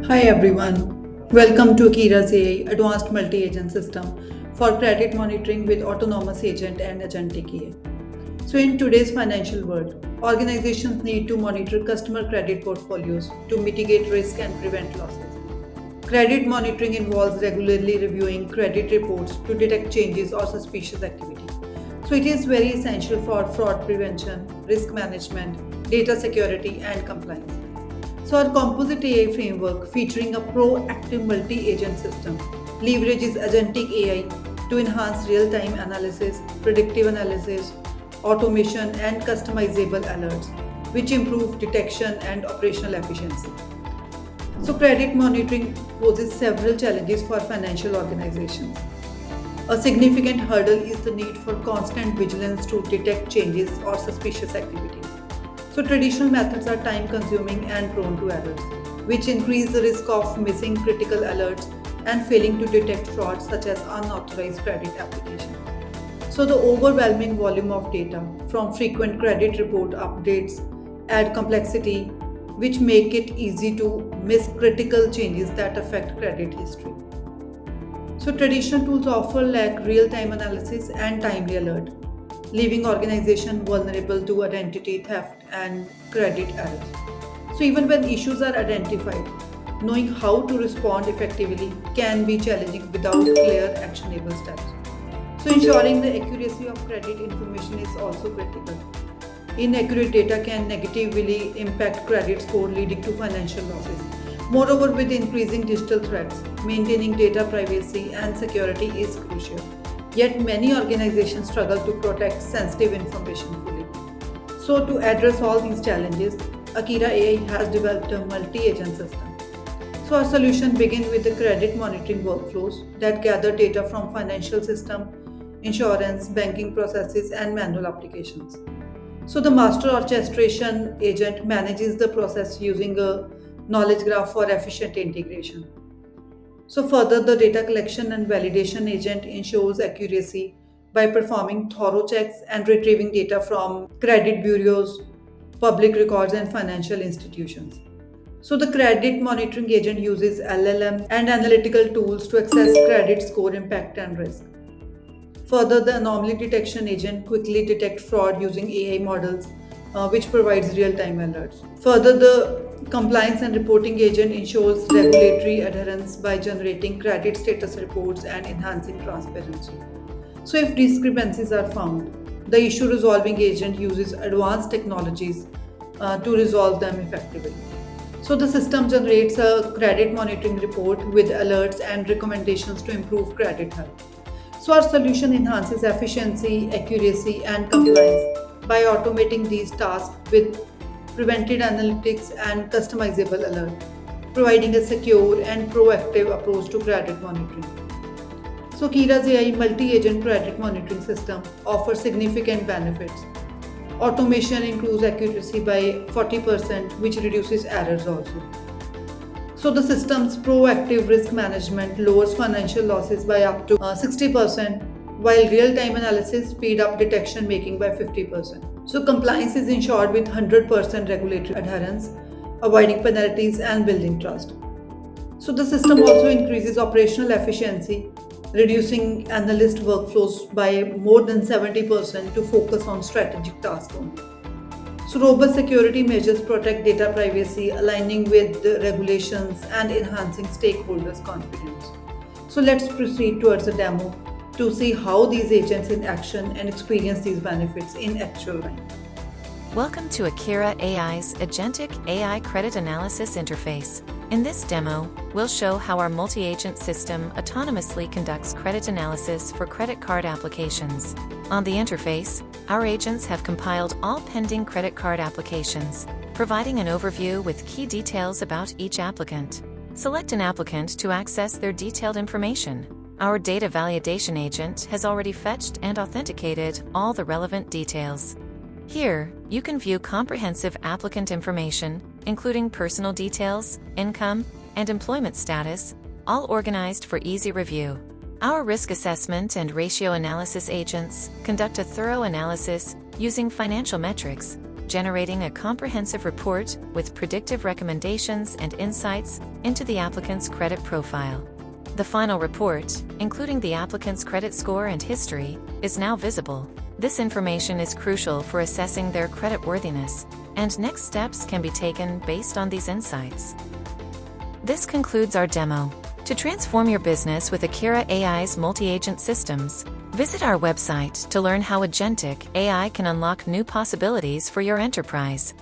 Hi everyone, welcome to Akira's AI Advanced Multi-Agent System for credit monitoring with autonomous agent and agentic AI. So in today's financial world, organizations need to monitor customer credit portfolios to mitigate risk and prevent losses. Credit monitoring involves regularly reviewing credit reports to detect changes or suspicious activity. So it is very essential for fraud prevention, risk management, data security and compliance. So, our composite AI framework, featuring a proactive multi agent system, leverages agentic AI to enhance real time analysis, predictive analysis, automation, and customizable alerts, which improve detection and operational efficiency. So, credit monitoring poses several challenges for financial organizations. A significant hurdle is the need for constant vigilance to detect changes or suspicious activities. So, traditional methods are time consuming and prone to errors, which increase the risk of missing critical alerts and failing to detect frauds such as unauthorized credit application. So, the overwhelming volume of data from frequent credit report updates add complexity, which make it easy to miss critical changes that affect credit history. So, traditional tools often lack real time analysis and timely alert, leaving organizations vulnerable to identity theft and credit errors. So, even when issues are identified, knowing how to respond effectively can be challenging without clear, actionable steps. So, ensuring the accuracy of credit information is also critical. Inaccurate data can negatively impact credit score, leading to financial losses. Moreover, with increasing digital threats, maintaining data privacy and security is crucial. Yet, many organizations struggle to protect sensitive information fully. So, to address all these challenges, Akira AI has developed a multi agent system. So, our solution begins with the credit monitoring workflows that gather data from financial system, insurance, banking processes, and manual applications. So the master orchestration agent manages the process using a knowledge graph for efficient integration. So further, the data collection and validation agent ensures accuracy by performing thorough checks and retrieving data from credit bureaus, public records, and financial institutions. So the credit monitoring agent uses LLM and analytical tools to assess credit score impact and risk. Further, the anomaly detection agent quickly detects fraud using AI models, which provides real-time alerts. Further, the compliance and reporting agent ensures regulatory adherence by generating credit status reports and enhancing transparency. So, if discrepancies are found, the issue resolving agent uses advanced technologies to resolve them effectively. So, the system generates a credit monitoring report with alerts and recommendations to improve credit health. So, our solution enhances efficiency, accuracy, and compliance by automating these tasks with preventive analytics and customizable alert, providing a secure and proactive approach to credit monitoring. So, Kira's AI multi-agent credit monitoring system offers significant benefits. Automation improves accuracy by 40%, which reduces errors also. So the system's proactive risk management lowers financial losses by up to 60%, while real-time analysis speed up detection making by 50%. So compliance is ensured with 100% regulatory adherence, avoiding penalties and building trust. So the system also increases operational efficiency, reducing analyst workflows by more than 70% to focus on strategic tasks only. So, robust security measures protect data privacy, aligning with the regulations and enhancing stakeholders' confidence. So, let's proceed towards a demo to see how these agents in action and experience these benefits in actual life. Welcome to Akira AI's Agentic AI Credit Analysis Interface. In this demo, we'll show how our multi-agent system autonomously conducts credit analysis for credit card applications. On the interface, our agents have compiled all pending credit card applications, providing an overview with key details about each applicant. Select an applicant to access their detailed information. Our data validation agent has already fetched and authenticated all the relevant details. Here, you can view comprehensive applicant information, including personal details, income, and employment status, all organized for easy review. Our risk assessment and ratio analysis agents conduct a thorough analysis using financial metrics, generating a comprehensive report with predictive recommendations and insights into the applicant's credit profile. The final report, including the applicant's credit score and history, is now visible. This information is crucial for assessing their creditworthiness, and next steps can be taken based on these insights. This concludes our demo. To transform your business with Akira AI's multi-agent systems, visit our website to learn how agentic AI can unlock new possibilities for your enterprise.